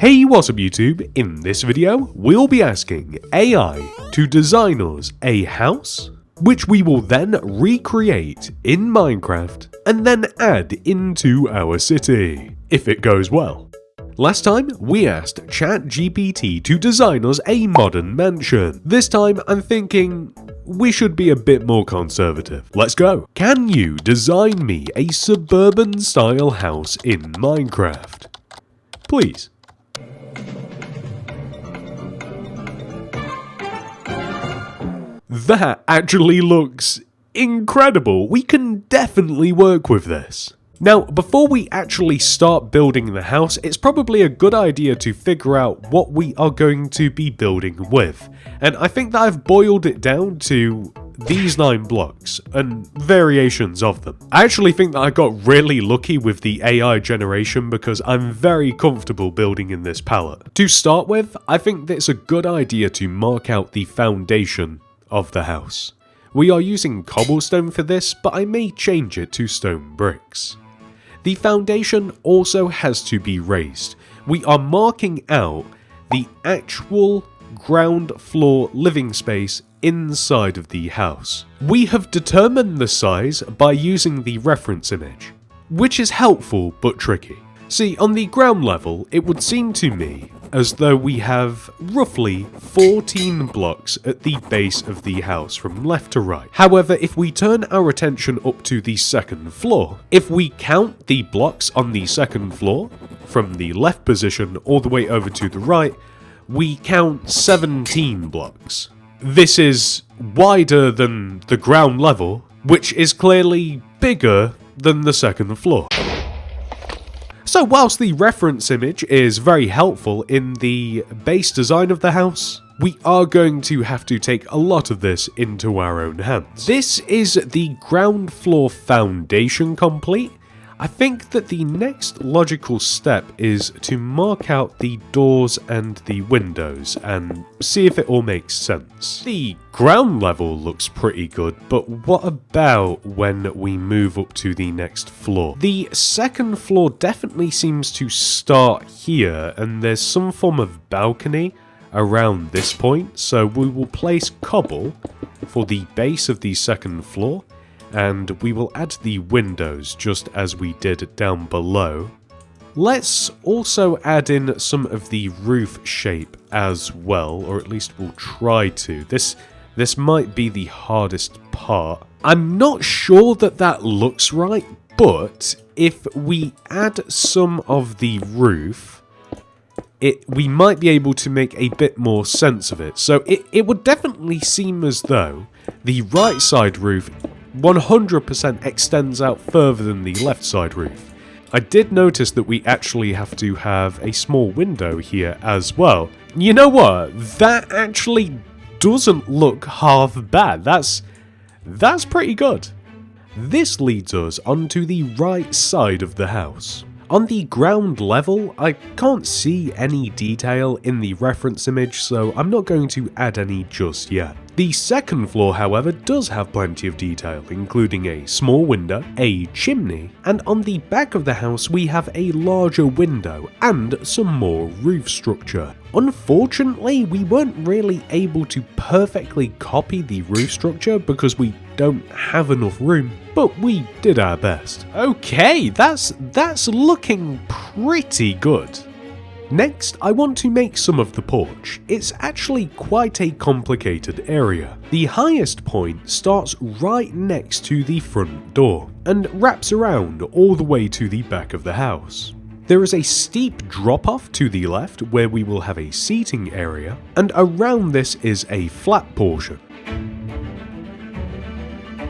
Hey, what's up YouTube? In this video, we'll be asking AI to design us a house, which we will then recreate in Minecraft and then add into our city, if it goes well. Last time, we asked ChatGPT to design us a modern mansion. This time, I'm thinking we should be a bit more conservative. Let's go. Can you design me a suburban style house in Minecraft? Please. That actually looks incredible. We can definitely work with this. Now, before we actually start building the house, it's probably a good idea to figure out what we are going to be building with. And I think that I've boiled it down to these 9 blocks and variations of them. I actually think that I got really lucky with the AI generation because I'm very comfortable building in this palette. To start with, I think that it's a good idea to mark out the foundation of the house. We are using cobblestone for this, but I may change it to stone bricks. The foundation also has to be raised. We are marking out the actual ground floor living space inside of the house. We have determined the size by using the reference image, which is helpful but tricky. See, on the ground level, it would seem to me as though we have roughly 14 blocks at the base of the house from left to right. However, if we turn our attention up to the second floor, if we count the blocks on the second floor, from the left position all the way over to the right, we count 17 blocks. This is wider than the ground level, which is clearly bigger than the second floor. So whilst the reference image is very helpful in the base design of the house, we are going to have to take a lot of this into our own hands. This is the ground floor foundation complete. I think that the next logical step is to mark out the doors and the windows and see if it all makes sense. The ground level looks pretty good, but what about when we move up to the next floor? The second floor definitely seems to start here, and there's some form of balcony around this point, so we will place cobble for the base of the second floor, and we will add the windows just as we did down below. Let's also add in some of the roof shape as well, or at least we'll try to. This might be the hardest part. I'm not sure that that looks right, but if we add some of the roof, we might be able to make a bit more sense of it. So it would definitely seem as though the right side roof 100% extends out further than the left side roof. I did notice that we actually have to have a small window here as well. You know what? That actually doesn't look half bad. That's pretty good. This leads us onto the right side of the house. On the ground level, I can't see any detail in the reference image, so I'm not going to add any just yet. The second floor, however, does have plenty of detail, including a small window, a chimney, and on the back of the house we have a larger window and some more roof structure. Unfortunately, we weren't really able to perfectly copy the roof structure because we don't have enough room, but we did our best. Okay, that's looking pretty good. Next, I want to make some of the porch. It's actually quite a complicated area. The highest point starts right next to the front door and wraps around all the way to the back of the house. There is a steep drop-off to the left where we will have a seating area, and around this is a flat portion.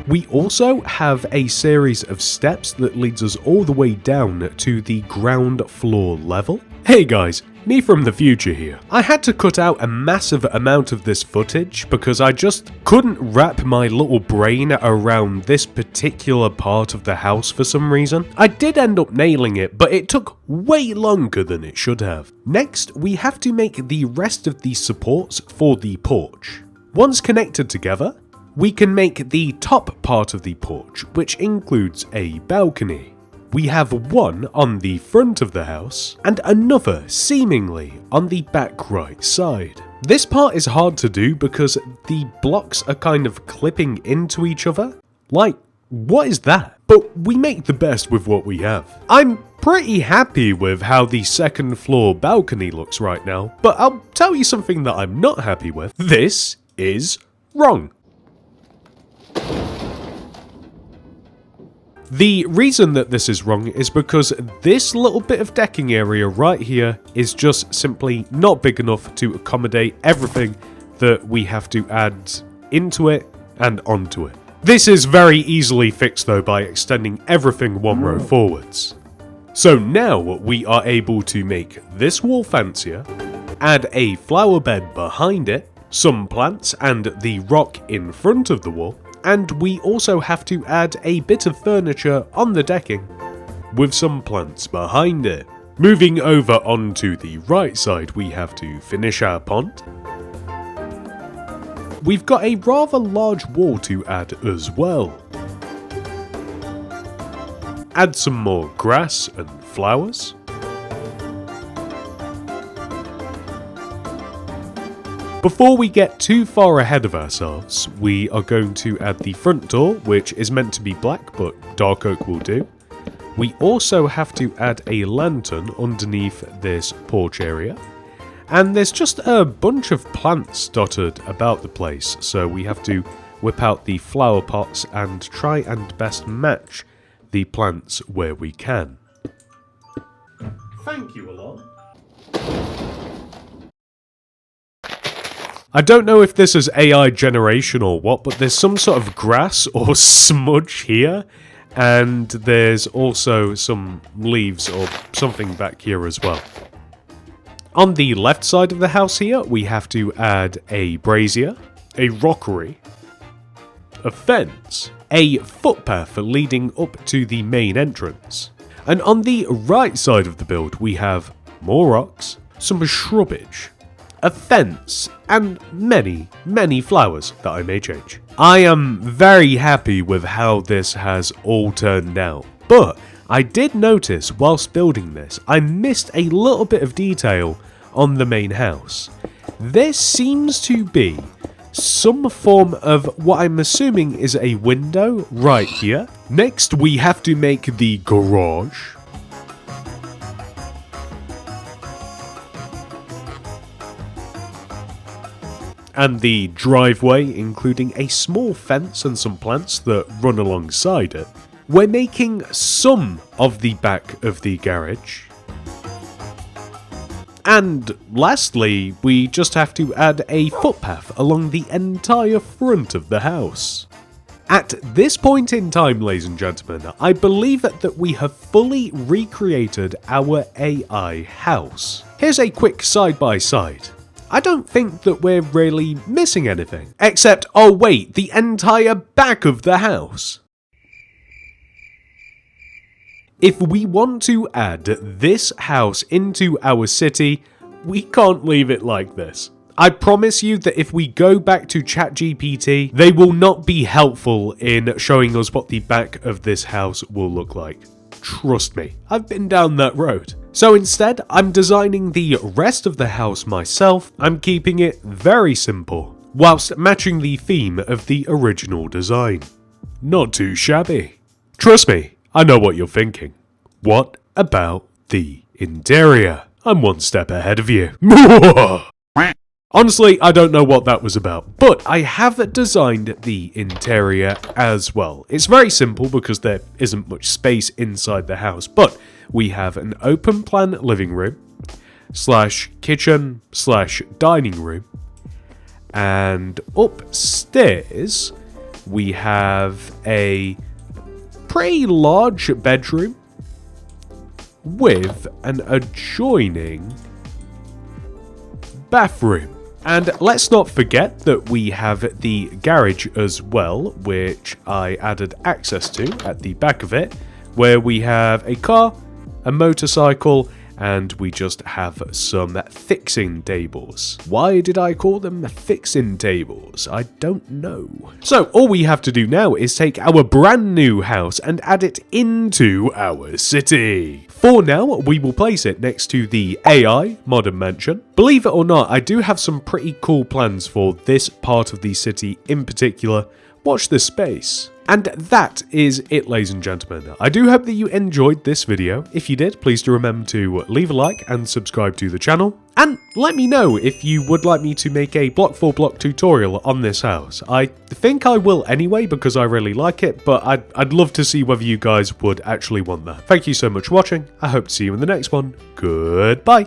We also have a series of steps that leads us all the way down to the ground floor level. Hey guys, me from the future here. I had to cut out a massive amount of this footage because I just couldn't wrap my little brain around this particular part of the house for some reason. I did end up nailing it, but it took way longer than it should have. Next, we have to make the rest of the supports for the porch. Once connected together, we can make the top part of the porch, which includes a balcony. We have one on the front of the house and another seemingly on the back right side. This part is hard to do because the blocks are kind of clipping into each other. Like, what is that? But we make the best with what we have. I'm pretty happy with how the second floor balcony looks right now, but I'll tell you something that I'm not happy with. This is wrong. The reason that this is wrong is because this little bit of decking area right here is just simply not big enough to accommodate everything that we have to add into it and onto it. This is very easily fixed though by extending everything one row forwards. So now we are able to make this wall fancier, add a flower bed behind it, some plants and the rock in front of the wall, and we also have to add a bit of furniture on the decking with some plants behind it. Moving over onto the right side, we have to finish our pond. We've got a rather large wall to add as well. Add some more grass and flowers. Before we get too far ahead of ourselves, we are going to add the front door, which is meant to be black, but dark oak will do. We also have to add a lantern underneath this porch area. And there's just a bunch of plants dotted about the place, so we have to whip out the flower pots and try and best match the plants where we can. Thank you, Alon. I don't know if this is AI generation or what, but there's some sort of grass or smudge here, and there's also some leaves or something back here as well. On the left side of the house here, we have to add a brazier, a rockery, a fence, a footpath leading up to the main entrance. And on the right side of the build, we have more rocks, some shrubbage, a fence, and many flowers that I may change. I am very happy with how this has all turned out, but I did notice whilst building this, I missed a little bit of detail on the main house. There seems to be some form of what I'm assuming is a window right here. Next, we have to make the garage. And the driveway, including a small fence and some plants that run alongside it. We're making some of the back of the garage. And lastly, we just have to add a footpath along the entire front of the house. At this point in time, ladies and gentlemen, I believe that we have fully recreated our AI house. Here's a quick side-by-side. I don't think that we're really missing anything. Except, oh wait, the entire back of the house. If we want to add this house into our city, we can't leave it like this. I promise you that if we go back to ChatGPT, they will not be helpful in showing us what the back of this house will look like. Trust me, I've been down that road. So instead, I'm designing the rest of the house myself. I'm keeping it very simple, whilst matching the theme of the original design. Not too shabby. Trust me, I know what you're thinking. What about the interior? I'm one step ahead of you. Honestly, I don't know what that was about, but I have designed the interior as well. It's very simple because there isn't much space inside the house, but we have an open plan living room / kitchen / dining room, and upstairs we have a pretty large bedroom with an adjoining bathroom. And let's not forget that we have the garage as well, which I added access to at the back of it, where we have a car, a motorcycle, and we just have some fixing tables. Why did I call them fixing tables? I don't know. So all we have to do now is take our brand new house and add it into our city. For now, we will place it next to the AI modern mansion. Believe it or not, I do have some pretty cool plans for this part of the city in particular. Watch this space. And that is it, ladies and gentlemen. I do hope that you enjoyed this video. If you did, please do remember to leave a like and subscribe to the channel. And let me know if you would like me to make a block for block tutorial on this house. I think I will anyway because I really like it, but I'd love to see whether you guys would actually want that. Thank you so much for watching. I hope to see you in the next one. Goodbye.